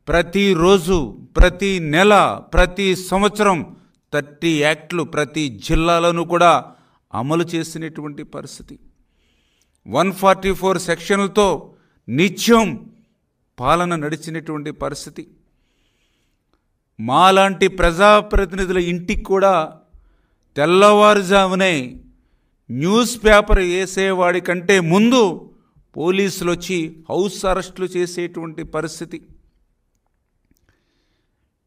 ప్రతిరోజు, ప్రతి నెల, ప్రతి సంవత్సరం 30 యాక్ట్లు ప్రతి జిల్లాలోనూ కూడా అమలు చేసినటువంటి పరిస్థితి. 144 సెక్షన్లతో నిత్యం పాలన నడిచినటువంటి పరిస్థితి. మాలాంటి ప్రజాప్రతినిధుల ఇంటికి కూడా తెల్లవారుజామునే న్యూస్ పేపర్ వేసేవాడి కంటే ముందు పోలీసులు వచ్చి హౌస్ అరెస్టులు చేసేటువంటి పరిస్థితి.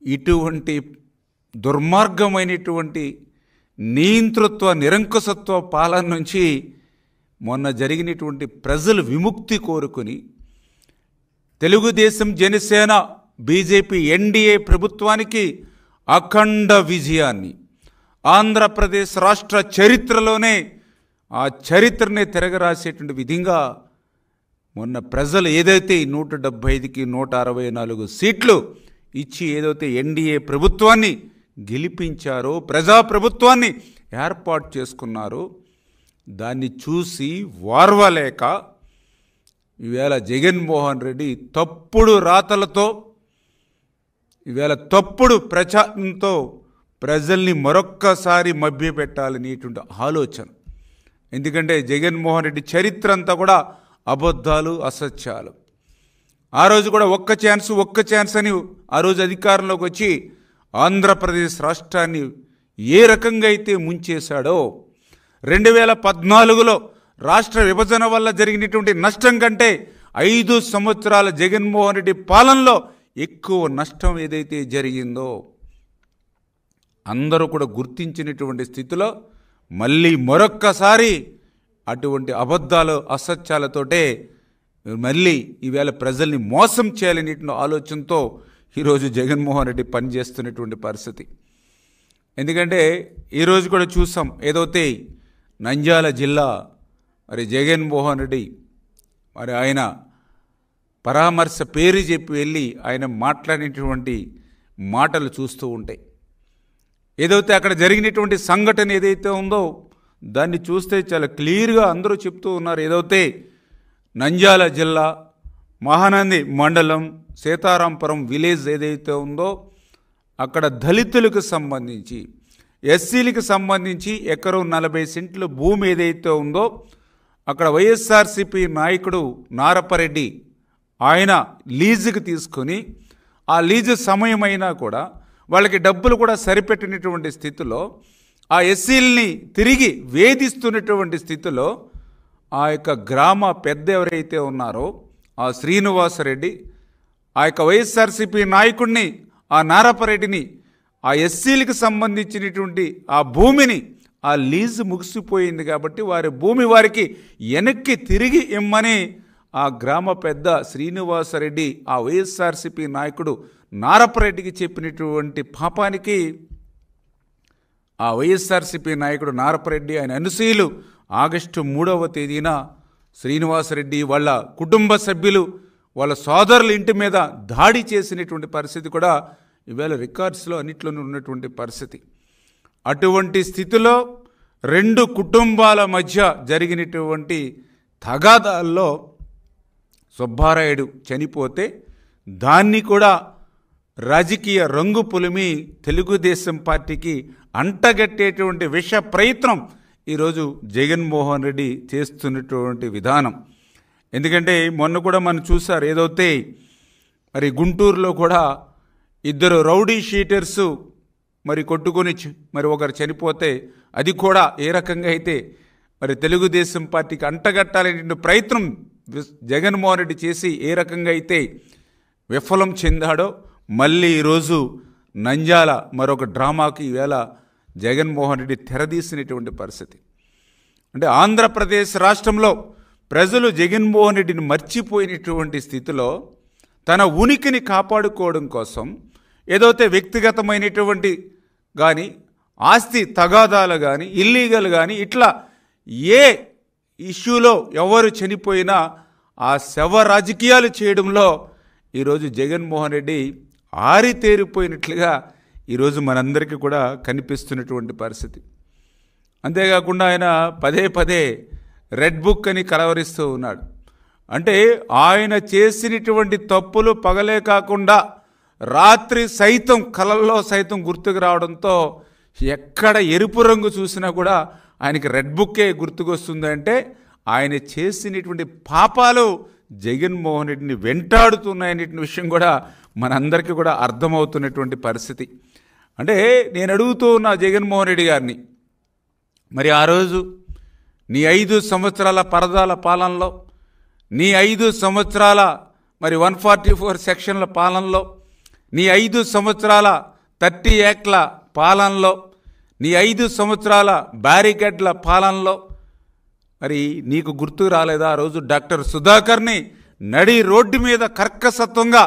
ఇటువంటి దుర్మార్గమైనటువంటి నియంతృత్వ నిరంకుశత్వ పాలన నుంచి మొన్న జరిగినటువంటి ప్రజలు విముక్తి కోరుకుని తెలుగుదేశం, జనసేన, బీజేపీ ఎన్డీఏ ప్రభుత్వానికి అఖండ విజయాన్ని, ఆంధ్రప్రదేశ్ రాష్ట్ర చరిత్రలోనే ఆ చరిత్రనే తిరగరాసేటువంటి విధంగా మొన్న ప్రజలు ఏదైతే 175కి 164 సీట్లు ఇచ్చి ఏదైతే ఎన్డీఏ ప్రభుత్వాన్ని గెలిపించారో, ప్రజాప్రభుత్వాన్ని ఏర్పాటు చేసుకున్నారో, దాన్ని చూసి వార్వలేక ఈవేళ జగన్మోహన్ రెడ్డి తప్పుడు రాతలతో, ఈవేళ తప్పుడు ప్రచారంతో ప్రజల్ని మరొక్కసారి మభ్యపెట్టాలనేటువంటి ఆలోచన. ఎందుకంటే జగన్మోహన్ రెడ్డి చరిత్ర అంతా కూడా అబద్ధాలు, అసత్యాలు. ఆ రోజు కూడా ఒక్క ఛాన్స్ అని ఆ రోజు అధికారంలోకి వచ్చి ఆంధ్రప్రదేశ్ రాష్ట్రాన్ని ఏ రకంగా అయితే ముంచేశాడో, 2014లో రాష్ట్ర విభజన వల్ల జరిగినటువంటి నష్టం కంటే 5 సంవత్సరాల జగన్మోహన్ రెడ్డి పాలనలో ఎక్కువ నష్టం ఏదైతే జరిగిందో అందరూ కూడా గుర్తించినటువంటి స్థితిలో మళ్ళీ మరొక్కసారి అటువంటి అబద్ధాలు, అసత్యాలతోటే మళ్ళీ ఈవేళ ప్రజల్ని మోసం చేయాలనేటువంటి ఆలోచనతో ఈరోజు జగన్మోహన్ రెడ్డి పనిచేస్తున్నటువంటి పరిస్థితి. ఎందుకంటే ఈరోజు కూడా చూసాం, ఏదైతే నంద్యాల జిల్లా మరి జగన్మోహన్ రెడ్డి మరి ఆయన పరామర్శ పేరు చెప్పి వెళ్ళి ఆయన మాట్లాడినటువంటి మాటలు చూస్తూ ఉంటాయి. ఏదైతే అక్కడ జరిగినటువంటి సంఘటన ఏదైతే ఉందో దాన్ని చూస్తే చాలా క్లియర్గా అందరూ చెప్తూ ఉన్నారు. ఏదైతే నంద్యాల జిల్లా మహానంది మండలం సీతారాంపురం విలేజ్ ఏదైతే ఉందో అక్కడ దళితులకు సంబంధించి, ఎస్సీలకు సంబంధించి ఎకరం 40 సెంట్లు భూమి ఏదైతే ఉందో అక్కడ వైఎస్ఆర్సీపీ నాయకుడు నారపరెడ్డి ఆయన లీజుకి తీసుకొని ఆ లీజు సమయమైనా కూడా వాళ్ళకి డబ్బులు కూడా సరిపెట్టినటువంటి స్థితిలో ఆ ఎస్సీలని తిరిగి వేధిస్తున్నటువంటి స్థితిలో ఆ యొక్క గ్రామ పెద్ద ఎవరైతే ఉన్నారో ఆ శ్రీనివాసరెడ్డి ఆ యొక్క వైఎస్ఆర్సీపీ నాయకుడిని, ఆ నారపరెడ్డిని, ఆ ఎస్సీలకు సంబంధించినటువంటి ఆ భూమిని, ఆ లీజు ముగిసిపోయింది కాబట్టి వారి భూమి వారికి వెనక్కి తిరిగి ఇమ్మని ఆ గ్రామ పెద్ద శ్రీనివాసరెడ్డి ఆ వైఎస్ఆర్సీపీ నాయకుడు నారపరెడ్డికి చెప్పినటువంటి పాపానికి ఆ వైఎస్ఆర్సీపీ నాయకుడు నారపరెడ్డి ఆయన అనుసూయులు ఆగస్టు 3వ తేదీన శ్రీనివాసరెడ్డి వాళ్ళ కుటుంబ సభ్యులు వాళ్ళ సోదరుల ఇంటి మీద దాడి చేసినటువంటి పరిస్థితి కూడా ఈవేళ రికార్డ్స్లో అన్నిట్లోనూ ఉన్నటువంటి పరిస్థితి. అటువంటి స్థితిలో 2 కుటుంబాల మధ్య జరిగినటువంటి తగాదాల్లో సుబ్బారాయుడు చనిపోతే దాన్ని కూడా రాజకీయ రంగు పులిమి తెలుగుదేశం పార్టీకి అంటగట్టేటువంటి విష ప్రయత్నం ఈరోజు జగన్మోహన్ రెడ్డి చేస్తున్నటువంటి విధానం. ఎందుకంటే మొన్న కూడా మనం చూసారు, ఏదైతే మరి గుంటూరులో కూడా 2 రౌడీ షీటర్సు మరి కొట్టుకొని మరి ఒకరు చనిపోతే అది కూడా ఏ రకంగా అయితే మరి తెలుగుదేశం పార్టీకి అంటగట్టాలనే ప్రయత్నం జగన్మోహన్ రెడ్డి చేసి ఏ రకంగా అయితే విఫలం చెందాడో మళ్ళీ ఈరోజు నంద్యాల మరొక డ్రామాకి ఈవేళ జగన్మోహన్ రెడ్డి తెరదీసినటువంటి పరిస్థితి. అంటే ఆంధ్రప్రదేశ్ రాష్ట్రంలో ప్రజలు జగన్మోహన్ రెడ్డిని మర్చిపోయినటువంటి స్థితిలో తన ఉనికిని కాపాడుకోవడం కోసం ఏదైతే వ్యక్తిగతమైనటువంటి కానీ ఆస్తి తగాదాలు కానీ ఇల్లీగల్ కానీ ఇట్లా ఏ ఇష్యూలో ఎవరు చనిపోయినా ఆ శవ రాజకీయాలు చేయడంలో ఈరోజు జగన్మోహన్ రెడ్డి ఆరితేరిపోయినట్లుగా ఈరోజు మనందరికీ కూడా కనిపిస్తున్నటువంటి పరిస్థితి. అంతేకాకుండా ఆయన పదే రెడ్ బుక్ అని కలవరిస్తూ ఉన్నాడు. అంటే ఆయన చేసినటువంటి తప్పులు పగలే కాకుండా రాత్రి సైతం కలల్లో సైతం గుర్తుకు రావడంతో ఎక్కడ ఎరుపు రంగు చూసినా కూడా ఆయనకి రెడ్ బుక్కే గుర్తుకొస్తుంది. అంటే ఆయన చేసినటువంటి పాపాలు జగన్మోహన్ రెడ్డిని వెంటాడుతున్నాయనే విషయం కూడా మనందరికీ కూడా అర్థమవుతున్నటువంటి పరిస్థితి. అంటే నేను అడుగుతూ ఉన్న జగన్మోహన్ రెడ్డి గారిని, మరి ఆ రోజు నీ 5 సంవత్సరాల పరదాల పాలనలో, నీ 5 సంవత్సరాల మరి 144 సెక్షన్ల పాలనలో, నీ 5 సంవత్సరాల 30 యాక్ట్ల పాలనలో, నీ 5 సంవత్సరాల బ్యారికేడ్ల పాలనలో మరి నీకు గుర్తుకు రాలేదా? ఆ రోజు డాక్టర్ సుధాకర్ని నడి రోడ్డు మీద కర్కసత్వంగా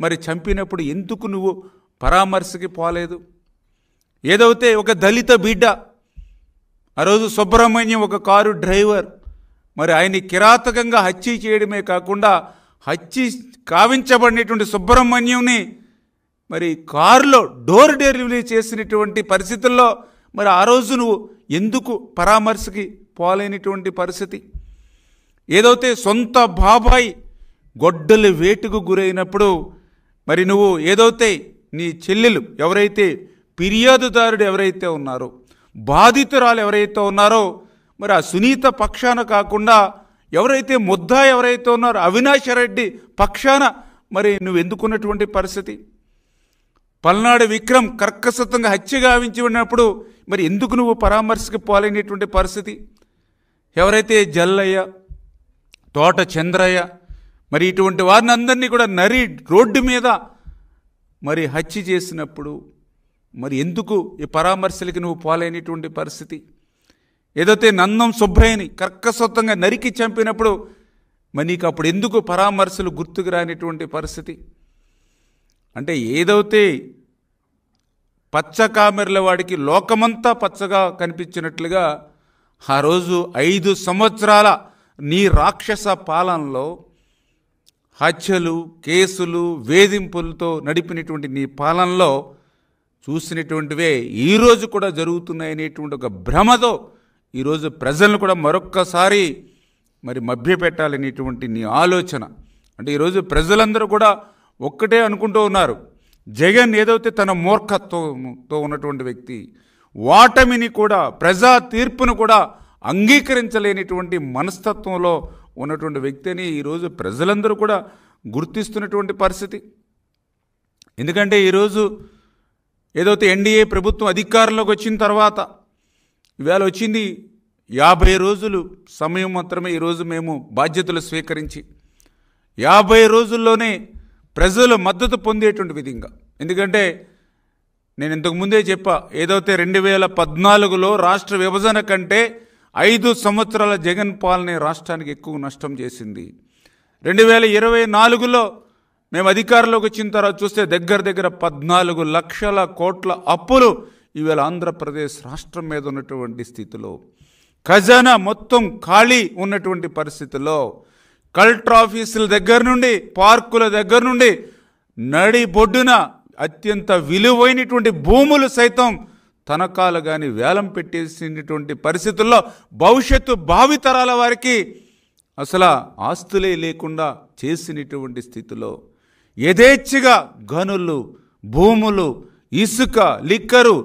మరి చంపినప్పుడు ఎందుకు నువ్వు పరామర్శకి పోలేదు? ఏదైతే ఒక దళిత బిడ్డ, ఆ రోజు సుబ్రహ్మణ్యం ఒక కారు డ్రైవర్, మరి ఆయన్ని కిరాతకంగా హత్య చేయడమే కాకుండా హత్య కావించబడినటువంటి సుబ్రహ్మణ్యంని మరి కారులో డోర్ డెలివరీ చేసినటువంటి పరిస్థితుల్లో మరి ఆ రోజు నువ్వు ఎందుకు పరామర్శకి పోలేనటువంటి పరిస్థితి? ఏదైతే సొంత బాబాయ్ గొడ్డలి వేటుకు గురైనప్పుడు మరి నువ్వు ఏదైతే నీ చెల్లెలు ఎవరైతే ఫిర్యాదుదారుడు ఎవరైతే ఉన్నారో, బాధితురాలు ఎవరైతే ఉన్నారో, మరి ఆ సునీత పక్షాన కాకుండా ఎవరైతే ముద్దా ఎవరైతే ఉన్నారో అవినాష్ రెడ్డి పక్షాన మరి నువ్వు ఎందుకున్నటువంటి పరిస్థితి? పల్నాడు విక్రమ్ కర్కసత్వంగా హత్య గావించి ఉన్నప్పుడు మరి ఎందుకు నువ్వు పరామర్శకి పోలేనటువంటి పరిస్థితి? ఎవరైతే జల్లయ్య, తోట చంద్రయ్య మరి ఇటువంటి వారిని అందరినీ కూడా నరి రోడ్డు మీద మరి హత్య చేసినప్పుడు మరి ఎందుకు ఈ పరామర్శలకి నువ్వు పోలేనటువంటి పరిస్థితి? ఏదైతే నందం సుబ్బయ్యని కర్కసత్వంగా నరికి చంపినప్పుడు మరి నీకు అప్పుడు ఎందుకు పరామర్శలు గుర్తుకు రానిటువంటి పరిస్థితి? అంటే ఏదైతే పచ్చ కామెర్ల వాడికి లోకమంతా పచ్చగా కనిపించినట్లుగా ఆ రోజు 5 సంవత్సరాల నీ రాక్షస పాలనలో హత్యలు, కేసులు, వేధింపులతో నడిపినటువంటి నీ పాలనలో చూసినటువంటివే ఈరోజు కూడా జరుగుతున్నాయనేటువంటి ఒక భ్రమతో ఈరోజు ప్రజలను కూడా మరొక్కసారి మరి మభ్యపెట్టాలనేటువంటి నీ ఆలోచన. అంటే ఈరోజు ప్రజలందరూ కూడా ఒక్కటే అనుకుంటూ ఉన్నారు, జగన్ ఏదైతే తన మూర్ఖత్వంతో ఉన్నటువంటి వ్యక్తి, ఓటమిని కూడా ప్రజా తీర్పును కూడా అంగీకరించలేనిటువంటి మనస్తత్వంలో ఉన్నటువంటి వ్యక్తి అని ఈరోజు ప్రజలందరూ కూడా గుర్తిస్తున్నటువంటి పరిస్థితి. ఎందుకంటే ఈరోజు ఏదైతే ఎన్డీఏ ప్రభుత్వం అధికారంలోకి వచ్చిన తర్వాత ఇవాళ వచ్చింది 50 రోజులు సమయం మాత్రమే. ఈరోజు మేము బాధ్యతలు స్వీకరించి 50 రోజుల్లోనే ప్రజలు మద్దతు పొందేటువంటి విధంగా, ఎందుకంటే నేను ఇంతకుముందే చెప్పా, ఏదైతే 2014లో రాష్ట్ర విభజన కంటే 5 సంవత్సరాల జగన్ పాలనే రాష్ట్రానికి ఎక్కువ నష్టం చేసింది. 2024లో మేము అధికారంలోకి వచ్చిన తర్వాత చూస్తే దగ్గర 14 లక్షల కోట్ల అప్పులు ఇవాళ ఆంధ్రప్రదేశ్ రాష్ట్రం మీద ఉన్నటువంటి స్థితిలో, ఖజానా మొత్తం ఖాళీ ఉన్నటువంటి పరిస్థితిలో, కలెక్టర్ ఆఫీసుల దగ్గర నుండి, పార్కుల దగ్గర నుండి నడి బొడ్డున అత్యంత విలువైనటువంటి భూములు సైతం తనఖాలు కానీ వేలం పెట్టేసినటువంటి పరిస్థితుల్లో భవిష్యత్తు భావితరాల వారికి అసలు ఆస్తులే లేకుండా చేసినటువంటి స్థితిలో యథేచ్ఛగా గనులు, భూములు, ఇసుక, లిక్కరు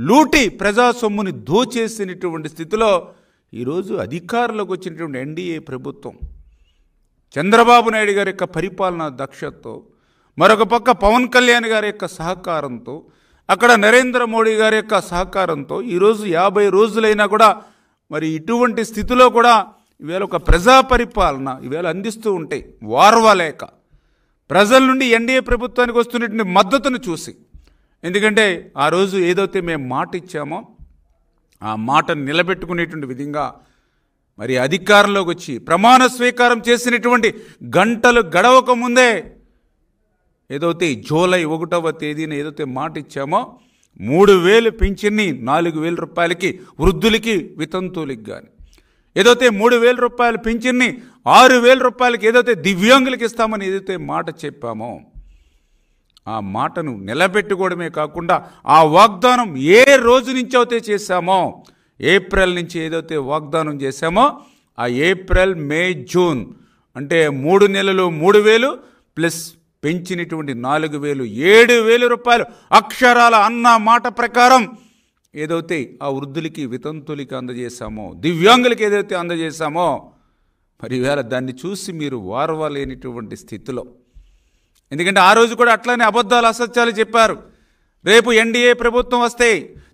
లూటి ప్రజా సొమ్ముని దోచేసినటువంటి స్థితిలో ఈరోజు అధికారంలోకి వచ్చినటువంటి ఎన్డీఏ ప్రభుత్వం, చంద్రబాబు నాయుడు గారి యొక్క పరిపాలనా దక్షతతో, మరొక పక్క పవన్ కళ్యాణ్ గారి యొక్క సహకారంతో, అక్కడ నరేంద్ర మోడీ గారి యొక్క సహకారంతో ఈరోజు 50 రోజులైనా కూడా మరి ఇటువంటి స్థితిలో కూడా ఈవేళ ఒక ప్రజా పరిపాలన ఈవేళ అందిస్తూ ఉంటే వార్వలేక ప్రజల నుండి ఎన్డీఏ ప్రభుత్వానికి వస్తున్నటువంటి మద్దతును చూసి, ఎందుకంటే ఆ రోజు ఏదైతే మేము మాట ఇచ్చామో ఆ మాటను నిలబెట్టుకునేటువంటి విధంగా మరి అధికారంలోకి వచ్చి ప్రమాణ స్వీకారం చేసినటువంటి గంటలు గడవక ముందే ఏదైతే జూలై 1వ తేదీన ఏదైతే మాట ఇచ్చామో 3,000 పింఛన్ని 4,000 రూపాయలకి వృద్ధులకి, వితంతువులకి కానీ, ఏదైతే 3,000 రూపాయల పింఛన్ని 6,000 రూపాయలకి ఏదైతే దివ్యాంగులకి ఇస్తామని ఏదైతే మాట చెప్పామో ఆ మాటను నిలబెట్టుకోవడమే కాకుండా ఆ వాగ్దానం ఏ రోజు నుంచి అయితే చేశామో, ఏప్రిల్ నుంచి ఏదైతే వాగ్దానం చేశామో ఆ ఏప్రిల్, మే, జూన్ అంటే 3 నెలలు 3,000 ప్లస్ పెంచినటువంటి 4,000 7,000 రూపాయలు అక్షరాల అన్న మాట ప్రకారం ఏదైతే ఆ వృద్ధులకి వితంతులకి అందజేశామో, దివ్యాంగులకి ఏదైతే అందజేశామో, మరి ఈవేళ దాన్ని చూసి మీరు వారవలేనిటువంటి స్థితిలో, ఎందుకంటే ఆ రోజు కూడా అట్లానే అబద్ధాలు అసత్యాలు చెప్పారు. రేపు ఎన్డీఏ ప్రభుత్వం వస్తే,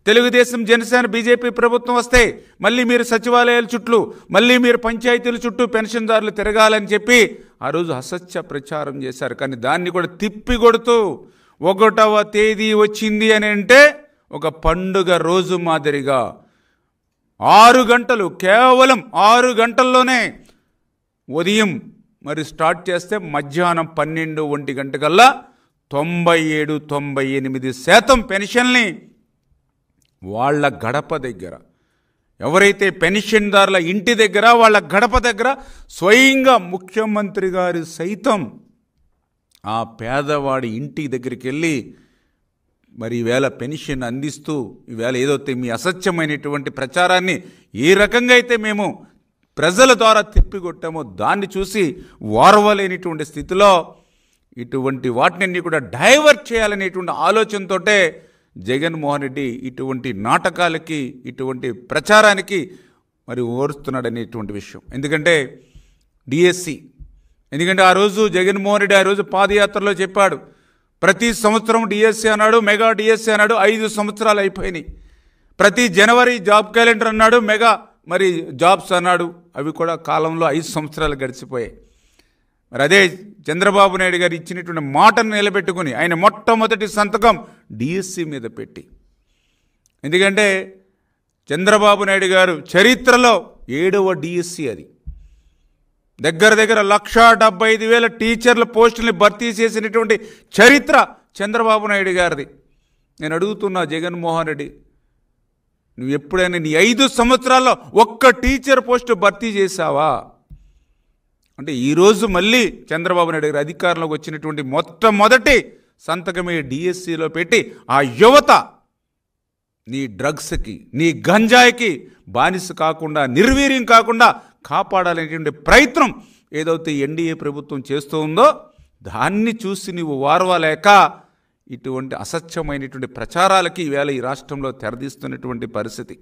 తెలుగుదేశం జనసేన బీజేపీ ప్రభుత్వం వస్తే మళ్ళీ మీరు సచివాలయాల చుట్టూ, మళ్ళీ మీరు పంచాయతీల చుట్టూ పెన్షన్దారులు తిరగాలని చెప్పి ఆ రోజు అసత్య ప్రచారం చేశారు. కానీ దాన్ని కూడా తిప్పికొడుతూ 1వ తేదీ వచ్చింది అని అంటే ఒక పండుగ రోజు మాదిరిగా 6 గంటలు, కేవలం 6 గంటల్లోనే ఉదయం మరి స్టార్ట్ చేస్తే మధ్యాహ్నం 12-1 గంటకల్లా 97-98% పెన్షన్ని వాళ్ళ గడప దగ్గర, ఎవరైతే పెన్షన్దారుల ఇంటి దగ్గర, వాళ్ళ గడప దగ్గర స్వయంగా ముఖ్యమంత్రి గారు సైతం ఆ పేదవాడి ఇంటి దగ్గరికి వెళ్ళి మరి ఈవేళ పెన్షన్ అందిస్తూ, ఈవేళ ఏదైతే మీ అసత్యమైనటువంటి ప్రచారాన్ని ఏ రకంగా అయితే మేము ప్రజల ద్వారా తిప్పికొట్టామో దాన్ని చూసి వారవలేనిటువంటి స్థితిలో ఇటువంటి వాటిని కూడా డైవర్ట్ చేయాలనేటువంటి ఆలోచనతోటే జగన్మోహన్ రెడ్డి ఇటువంటి నాటకాలకి, ఇటువంటి ప్రచారానికి మరి ఓరుస్తున్నాడు అనేటువంటి విషయం. ఎందుకంటే డిఎస్సి, ఎందుకంటే ఆ రోజు జగన్మోహన్ రెడ్డి ఆ రోజు పాదయాత్రలో చెప్పాడు, ప్రతి సంవత్సరం డిఎస్సి అన్నాడు, మెగా డిఎస్సి అన్నాడు, 5 సంవత్సరాలు అయిపోయినాయి. ప్రతి జనవరి జాబ్ క్యాలెండర్ అన్నాడు, మెగా మరి జాబ్స్ అన్నాడు, అవి కూడా కాలంలో 5 సంవత్సరాలు గడిచిపోయాయి. మరి అదే చంద్రబాబు నాయుడు గారు ఇచ్చినటువంటి మాటను నిలబెట్టుకుని ఆయన మొట్టమొదటి సంతకం డిఎస్సి మీద పెట్టి, ఎందుకంటే చంద్రబాబు నాయుడు గారు చరిత్రలో 7వ డిఎస్సి అది. దగ్గర 1,75,000 టీచర్ల పోస్టుల్ని భర్తీ చేసినటువంటి చరిత్ర చంద్రబాబు నాయుడు గారిది. నేను అడుగుతున్నా జగన్మోహన్ రెడ్డి, నువ్వు ఎప్పుడైనా నీ 5 సంవత్సరాల్లో ఒక్క టీచర్ పోస్టు భర్తీ చేశావా? అంటే ఈరోజు మళ్ళీ చంద్రబాబు నాయుడు గారు అధికారంలోకి వచ్చినటువంటి మొట్టమొదటి సంతకమే డిఎస్సిలో పెట్టి ఆ యువత నీ డ్రగ్స్కి, నీ గంజాయికి బానిస కాకుండా, నిర్వీర్యం కాకుండా కాపాడాలనేటువంటి ప్రయత్నం ఏదైతే ఎన్డీఏ ప్రభుత్వం చేస్తూ ఉందో దాన్ని చూసి నువ్వు వారవలేక ఇటువంటి అసత్యమైనటువంటి ప్రచారాలకి ఈవేళ ఈ రాష్ట్రంలో తెరదీస్తున్నటువంటి పరిస్థితి.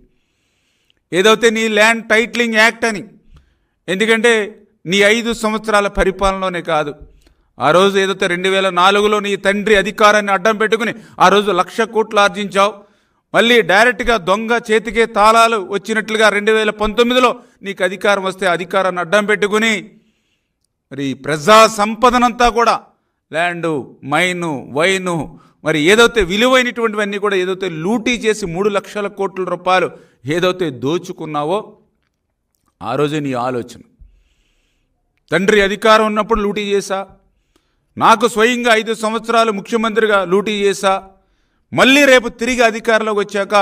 ఏదైతే నీ ల్యాండ్ టైటిలింగ్ యాక్ట్ అని, ఎందుకంటే నీ 5 సంవత్సరాల పరిపాలనలోనే కాదు, ఆ రోజు ఏదైతే 2004లో నీ తండ్రి అధికారాన్ని అడ్డం పెట్టుకుని ఆ రోజు 1,00,000 కోట్లు ఆర్జించావు. మళ్ళీ డైరెక్ట్గా దొంగ చేతికే తాళాలు వచ్చినట్లుగా 2019లో నీకు అధికారం వస్తే అధికారాన్ని అడ్డం పెట్టుకుని మరి ప్రజా సంపదనంతా కూడా ల్యాండు, మైను, వైను, మరి ఏదైతే విలువైనటువంటివన్నీ కూడా ఏదైతే లూటీ చేసి 3 లక్షల కోట్ల రూపాయలు ఏదైతే దోచుకున్నావో ఆ రోజే నీ ఆలోచన. తండ్రి అధికారం ఉన్నప్పుడు లూటీ చేశా, నాకు స్వయంగా 5 సంవత్సరాలు ముఖ్యమంత్రిగా లూటీ చేశా, మళ్ళీ రేపు తిరిగి అధికారంలోకి వచ్చాక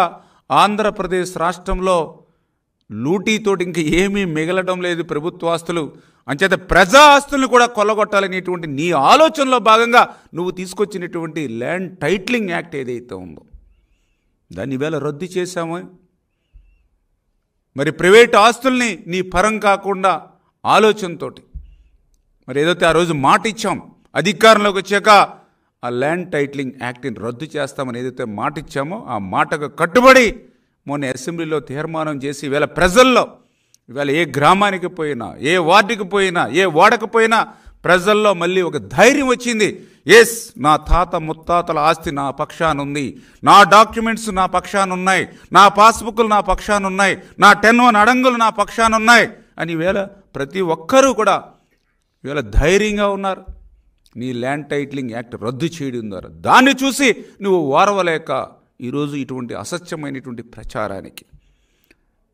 ఆంధ్రప్రదేశ్ రాష్ట్రంలో లూటీతోటి ఇంక ఏమీ మిగలడం లేదు ప్రభుత్వాస్తులు, అంచేత ప్రజా ఆస్తులను కూడా కొల్లగొట్టాలనేటువంటి నీ ఆలోచనలో భాగంగా నువ్వు తీసుకొచ్చినటువంటి ల్యాండ్ టైటిలింగ్ యాక్ట్ ఏదైతే ఉందో దాన్ని ఈవేళ రద్దు చేశామో. మరి ప్రైవేట్ ఆస్తుల్ని నీ పరం కాకుండా ఆలోచనతోటి మరి ఏదైతే ఆ రోజు మాట ఇచ్చాం, అధికారంలోకి వచ్చాక ఆ ల్యాండ్ టైటిలింగ్ యాక్ట్ని రద్దు చేస్తామని ఏదైతే మాట ఇచ్చామో ఆ మాటకు కట్టుబడి మొన్న అసెంబ్లీలో తీర్మానం చేసి ఈవేళ ప్రజల్లో, ఈవేళ ఏ గ్రామానికి పోయినా, ఏ వార్డుకి పోయినా, ఏ వాడకు పోయినా ప్రజల్లో మళ్ళీ ఒక ధైర్యం వచ్చింది. ఎస్, నా తాత ముత్తాతల ఆస్తి నా పక్షాన ఉంది, నా డాక్యుమెంట్స్ నా పక్షాన ఉన్నాయి, నా పాస్బుక్లు నా పక్షాన ఉన్నాయి, నా 10 అడంగులు నా పక్షాన ఉన్నాయి అని ఈవేళ ప్రతి ఒక్కరూ కూడా ఈవేళ ధైర్యంగా ఉన్నారు. నీ ల్యాండ్ టైటిలింగ్ యాక్ట్ రద్దు చేయడం ద్వారా దాన్ని చూసి నువ్వు వారవలేక ఈరోజు ఇటువంటి అసత్యమైనటువంటి ప్రచారానికి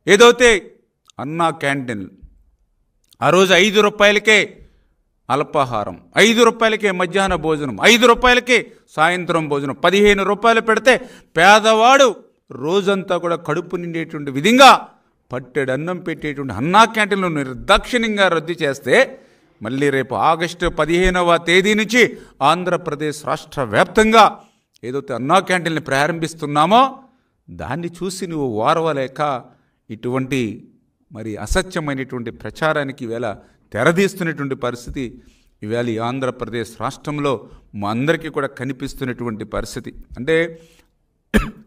ఏదైతే అన్నా క్యాంటీన్లు ఆ రోజు 5 రూపాయలకే అల్పాహారం, 5 రూపాయలకే మధ్యాహ్న భోజనం, 5 రూపాయలకే సాయంత్రం భోజనం, 15 రూపాయలు పెడితే పేదవాడు రోజంతా కూడా కడుపు నిండేటువంటి విధంగా పట్టెడు అన్నం పెట్టేటువంటి అన్నా క్యాంటీన్లు నిర్దాక్షిణ్యంగా రద్దు చేస్తే మళ్ళీ రేపు ఆగస్టు 15వ తేదీ నుంచి ఆంధ్రప్రదేశ్ రాష్ట్ర వ్యాప్తంగా ఏదైతే అన్నా క్యాంటీన్ని ప్రారంభిస్తున్నామో దాన్ని చూసి నువ్వు వారవలేక ఇటువంటి మరి అసత్యమైనటువంటి ప్రచారానికి ఈవేళ తెరదీస్తున్నటువంటి పరిస్థితి ఈవేళ ఈ ఆంధ్రప్రదేశ్ రాష్ట్రంలో మా అందరికీ కూడా కనిపిస్తున్నటువంటి పరిస్థితి. అంటే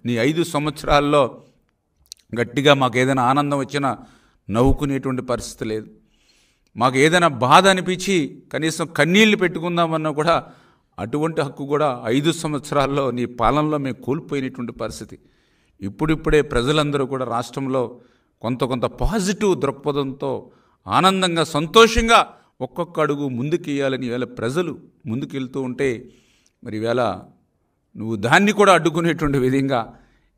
నీ 5 సంవత్సరాల్లో గట్టిగా మాకు ఏదైనా ఆనందం వచ్చినా నవ్వుకునేటువంటి పరిస్థితి లేదు. మాకు ఏదైనా బాధ అనిపించి కనీసం కన్నీళ్లు పెట్టుకుందామన్నా కూడా అటువంటి హక్కు కూడా 5 సంవత్సరాల్లో నీ పాలనలో మేము కోల్పోయినటువంటి పరిస్థితి. ఇప్పుడిప్పుడే ప్రజలందరూ కూడా రాష్ట్రంలో కొంత పాజిటివ్ దృక్పథంతో ఆనందంగా సంతోషంగా ఒక్కొక్క అడుగు ముందుకెయ్యాలని ఈవేళ ప్రజలు ముందుకెళ్తూ ఉంటే మరి ఈవేళ నువ్వు దాన్ని కూడా అడ్డుకునేటువంటి విధంగా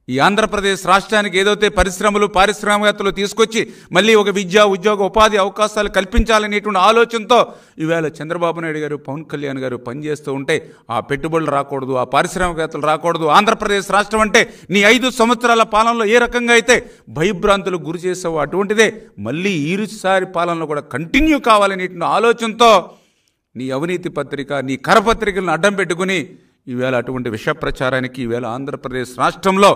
ఈ ఆంధ్రప్రదేశ్ రాష్ట్రానికి ఏదైతే పరిశ్రమలు పారిశ్రామికతలు తీసుకొచ్చి మళ్ళీ ఒక విద్య ఉద్యోగ ఉపాధి అవకాశాలు కల్పించాలనేటువంటి ఆలోచనతో ఈవేళ చంద్రబాబు నాయుడు గారు పవన్ కళ్యాణ్ గారు పనిచేస్తూ ఉంటే ఆ పెట్టుబడులు రాకూడదు, ఆ పారిశ్రామికతలు రాకూడదు, ఆంధ్రప్రదేశ్ రాష్ట్రం అంటే నీ 5 సంవత్సరాల పాలనలో ఏ రకంగా అయితే భయభ్రాంతులకు గురి చేసావో అటువంటిదే మళ్ళీ ఈసారి పాలనలో కూడా కంటిన్యూ కావాలనేటువంటి ఆలోచనతో నీ అవినీతి పత్రిక, నీ కరపత్రికలను అడ్డం పెట్టుకుని ఈవేళ అటువంటి విష ప్రచారానికి ఈవేళ ఆంధ్రప్రదేశ్ రాష్ట్రంలో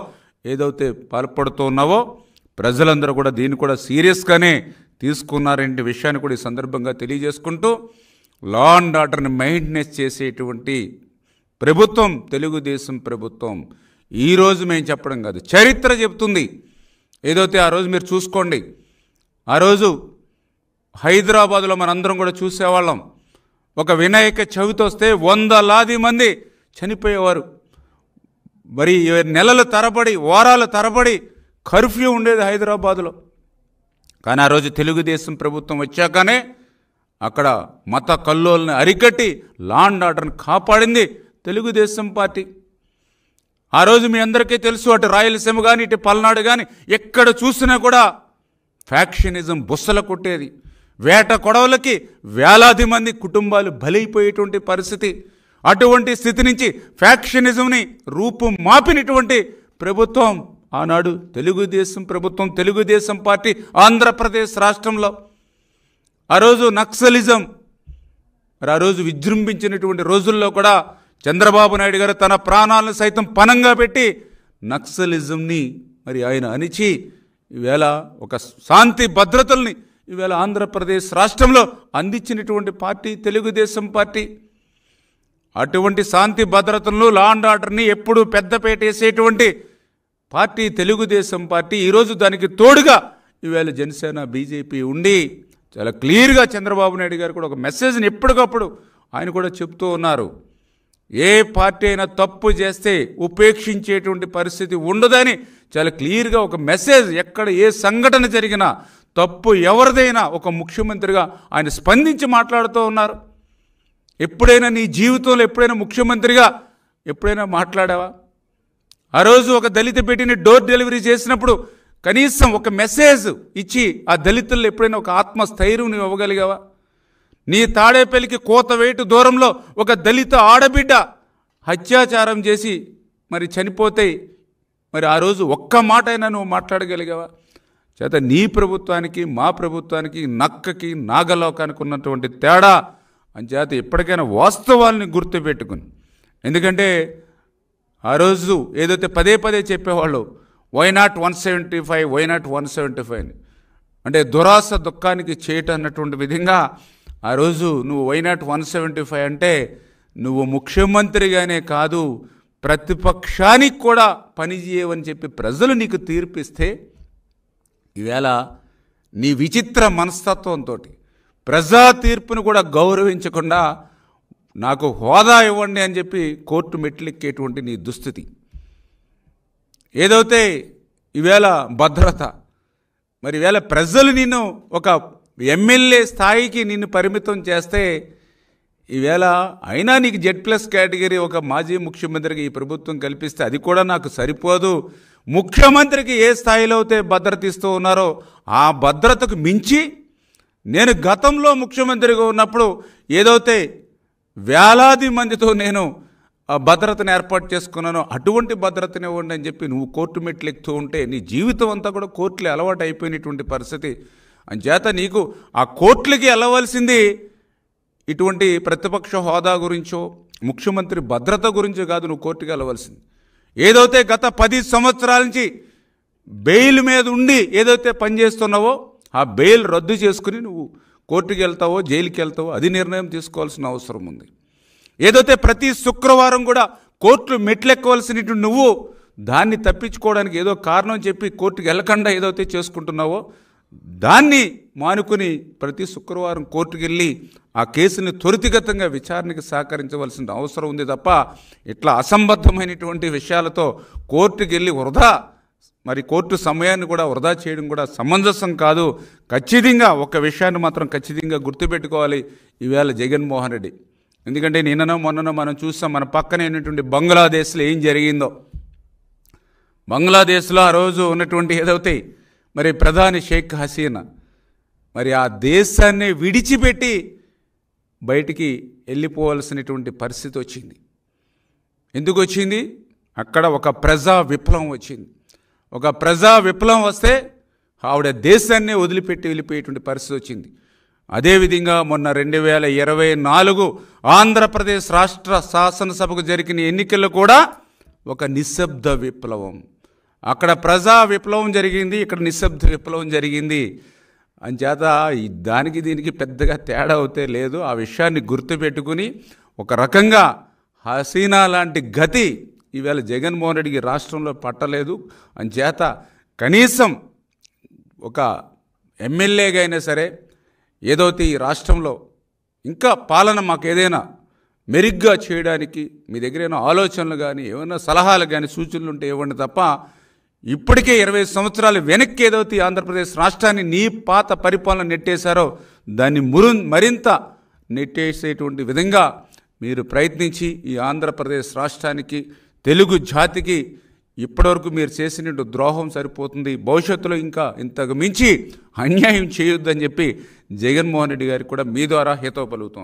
ఏదైతే పాల్పడుతున్నావో ప్రజలందరూ కూడా దీన్ని కూడా సీరియస్గానే తీసుకున్నారనే విషయాన్ని కూడా ఈ సందర్భంగా తెలియజేసుకుంటూ లా అండ్ ఆర్డర్ని మెయింటెనెన్స్ చేసేటువంటి ప్రభుత్వం తెలుగుదేశం ప్రభుత్వం. ఈరోజు మేము చెప్పడం కాదు, చరిత్ర చెప్తుంది. ఏదైతే ఆ రోజు మీరు చూసుకోండి, ఆ రోజు హైదరాబాదులో మనందరం కూడా చూసేవాళ్ళం. ఒక వినాయక చవితి వస్తే 100లాది మంది చనిపోయేవారు. మరి నెలల తరబడి వారాల తరబడి కర్ఫ్యూ ఉండేది హైదరాబాదులో. కానీ ఆ రోజు తెలుగుదేశం ప్రభుత్వం వచ్చాకనే అక్కడ మత కల్లోలను అరికట్టి లా అండ్ ఆర్డర్ని కాపాడింది తెలుగుదేశం పార్టీ. ఆ రోజు మీ అందరికీ తెలుసు, అటు రాయలసీమ కానీ ఇటు పల్నాడు కానీ ఎక్కడ చూసినా కూడా ఫ్యాక్షనిజం బుస్సల కొట్టేది. వేట కొడవలకి వేలాది మంది కుటుంబాలు బలైపోయేటువంటి పరిస్థితి. అటువంటి స్థితి నుంచి ఫ్యాక్షనిజంని రూపం మాపినటువంటి ప్రభుత్వం ఆనాడు తెలుగుదేశం ప్రభుత్వం, తెలుగుదేశం పార్టీ ఆంధ్రప్రదేశ్ రాష్ట్రంలో. ఆ రోజు నక్సలిజం మరి ఆ రోజు విజృంభించినటువంటి రోజుల్లో కూడా చంద్రబాబు నాయుడు గారు తన ప్రాణాలను సైతం పణంగా పెట్టి నక్సలిజంని మరి ఆయన అణిచి ఈవేళ ఒక శాంతి భద్రతల్ని ఈవేళ ఆంధ్రప్రదేశ్ రాష్ట్రంలో అందించినటువంటి పార్టీ తెలుగుదేశం పార్టీ. అటువంటి శాంతి భద్రతలను లా అండ్ ఆర్డర్ని ఎప్పుడు పెద్దపేట వేసేటువంటి పార్టీ తెలుగుదేశం పార్టీ. ఈరోజు దానికి తోడుగా ఈవేళ జనసేన బీజేపీ ఉండి చాలా క్లియర్గా చంద్రబాబు నాయుడు గారు కూడా ఒక మెసేజ్ని ఎప్పటికప్పుడు ఆయన కూడా చెప్తూ ఉన్నారు. ఏ పార్టీ అయినా తప్పు చేస్తే ఉపేక్షించేటువంటి పరిస్థితి ఉండదని చాలా క్లియర్గా ఒక మెసేజ్, ఎక్కడ ఏ సంఘటన జరిగినా తప్పు ఎవరిదైనా ఒక ముఖ్యమంత్రిగా ఆయన స్పందించి మాట్లాడుతూ ఉన్నారు. ఎప్పుడైనా నీ జీవితంలో ఎప్పుడైనా ముఖ్యమంత్రిగా ఎప్పుడైనా మాట్లాడావా? ఆ రోజు ఒక దళిత బిడ్డని డోర్ డెలివరీ చేసినప్పుడు కనీసం ఒక మెసేజ్ ఇచ్చి ఆ దళితుల్లో ఎప్పుడైనా ఒక ఆత్మస్థైర్యం నువ్వు ఇవ్వగలిగావా? నీ తాడేపల్లికి కోతవేటు దూరంలో ఒక దళిత ఆడబిడ్డ అత్యాచారం చేసి మరి చనిపోతే మరి ఆ రోజు ఒక్క మాట అయినా నువ్వు మాట్లాడగలిగావా? చేత నీ ప్రభుత్వానికి మా ప్రభుత్వానికి నక్కకి నాగలోకానికి ఉన్నటువంటి తేడా అంచేత ఎప్పటికైనా వాస్తవాల్ని గుర్తుపెట్టుకుని, ఎందుకంటే ఆ రోజు ఏదైతే పదే పదే చెప్పేవాళ్ళు వై నాట్ 175, వై నాట్ 175 అంటే దురాశ దుఃఖానికి చేయటం అన్నటువంటి విధంగా ఆ రోజు నువ్వు వై నాట్ 175 అంటే నువ్వు ముఖ్యమంత్రిగానే కాదు ప్రతిపక్షానికి కూడా పనిచేయవని చెప్పి ప్రజలు నీకు తీర్పిస్తే ఈవేళ నీ విచిత్ర మనస్తత్వంతో ప్రజా తీర్పును కూడా గౌరవించకుండా నాకు హోదా ఇవ్వండి అని చెప్పి కోర్టు మెట్లెక్కేటువంటి నీ దుస్థితి. ఏదైతే ఈవేళ భద్రత, మరి ఈవేళ ప్రజలు నిన్ను ఒక ఎమ్మెల్యే స్థాయికి నిన్ను పరిమితం చేస్తే ఈవేళ అయినా నీకు Z+ కేటగిరీ ఒక మాజీ ముఖ్యమంత్రికి ఈ ప్రభుత్వం కల్పిస్తే అది కూడా నాకు సరిపోదు. ముఖ్యమంత్రికి ఏ స్థాయిలో అయితే భద్రత ఇస్తూ ఉన్నారో ఆ భద్రతకు మించి నేను గతంలో ముఖ్యమంత్రిగా ఉన్నప్పుడు ఏదైతే వేలాది మందితో నేను ఆ భద్రతను ఏర్పాటు చేసుకున్నానో అటువంటి భద్రతని ఇవ్వండి అని చెప్పి నువ్వు కోర్టు మెట్లు ఎక్కుతూ ఉంటే నీ జీవితం అంతా కూడా కోర్టులు అలవాటు అయిపోయినటువంటి పరిస్థితి. అంచేత నీకు ఆ కోర్టులకి వెళ్ళవలసింది ఇటువంటి ప్రతిపక్ష హోదా గురించో ముఖ్యమంత్రి భద్రత గురించో కాదు నువ్వు కోర్టుకి వెళ్ళవలసింది. ఏదైతే గత 10 సంవత్సరాల నుంచి బెయిల్ మీద ఉండి ఏదైతే పనిచేస్తున్నావో ఆ బెయిల్ రద్దు చేసుకుని నువ్వు కోర్టుకి వెళ్తావో జైలుకి వెళ్తావో అది నిర్ణయం తీసుకోవాల్సిన అవసరం ఉంది. ఏదైతే ప్రతి శుక్రవారం కూడా కోర్టులు మెట్లెక్కవలసినటువంటి నువ్వు దాన్ని తప్పించుకోవడానికి ఏదో కారణం చెప్పి కోర్టుకి వెళ్ళకుండా ఏదైతే చేసుకుంటున్నావో దాన్ని మానుకుని ప్రతి శుక్రవారం కోర్టుకు వెళ్ళి ఆ కేసుని త్వరితగతంగా విచారణకి సహకరించవలసిన అవసరం ఉంది తప్ప ఇట్లా అసంబద్ధమైనటువంటి విషయాలతో కోర్టుకు వెళ్ళి వృధా మరి కోర్టు సమయాన్ని కూడా వృధా చేయడం కూడా సమంజసం కాదు. ఖచ్చితంగా ఒక విషయాన్ని మాత్రం ఖచ్చితంగా గుర్తుపెట్టుకోవాలి ఈవేళ జగన్మోహన్ రెడ్డి. ఎందుకంటే నిన్ననో మొన్ననో మనం చూస్తాం మన పక్కనైనటువంటి బంగ్లాదేశ్లో ఏం జరిగిందో. బంగ్లాదేశ్లో ఆ రోజు ఉన్నటువంటి ఏదైతే మరి ప్రధాని షేక్ హసీనా మరి ఆ దేశాన్ని విడిచిపెట్టి బయటికి వెళ్ళిపోవాల్సినటువంటి పరిస్థితి వచ్చింది. ఎందుకు వచ్చింది? అక్కడ ఒక ప్రజా విప్లవం వచ్చింది. ఒక ప్రజా విప్లవం వస్తే ఆవిడ దేశాన్నే వదిలిపెట్టి వెళ్ళిపోయేటువంటి పరిస్థితి వచ్చింది. అదేవిధంగా మొన్న 2024 ఆంధ్రప్రదేశ్ రాష్ట్ర శాసనసభకు జరిగిన ఎన్నికల్లో కూడా ఒక నిశ్శబ్ద విప్లవం. అక్కడ ప్రజా విప్లవం జరిగింది, ఇక్కడ నిశ్శబ్ద విప్లవం జరిగింది. అంచేత దానికి దీనికి పెద్దగా తేడా అవుతే లేదు. ఆ విషయాన్ని గుర్తుపెట్టుకుని ఒక రకంగా హసీనా లాంటి గతి ఈవేళ జగన్మోహన్ రెడ్డికి రాష్ట్రంలో పట్టలేదు. అంచేత కనీసం ఒక ఎమ్మెల్యేగా అయినా సరే ఏదైతే ఈ రాష్ట్రంలో ఇంకా పాలన మాకు ఏదైనా మెరుగ్గా చేయడానికి మీ దగ్గర ఏమైనా ఆలోచనలు కానీ ఏమైనా సలహాలు కానీ సూచనలు ఉంటే ఇవ్వండి తప్ప ఇప్పటికే 20 సంవత్సరాలు వెనక్కి ఏదైతే ఆంధ్రప్రదేశ్ రాష్ట్రాన్ని నీ పాత పరిపాలన నెట్టేశారో దాన్ని మరింత నెట్టేసేటువంటి విధంగా మీరు ప్రయత్నించి ఈ ఆంధ్రప్రదేశ్ రాష్ట్రానికి తెలుగు జాతికి ఇప్పటివరకు మీరు చేసిన ద్రోహం సరిపోతుంది. భవిష్యత్తులో ఇంకా ఇంతకు మించి అన్యాయం చేయొద్దని చెప్పి జగన్మోహన్ రెడ్డి గారికి కూడా మీ ద్వారా హితవు పలుకుతోంది.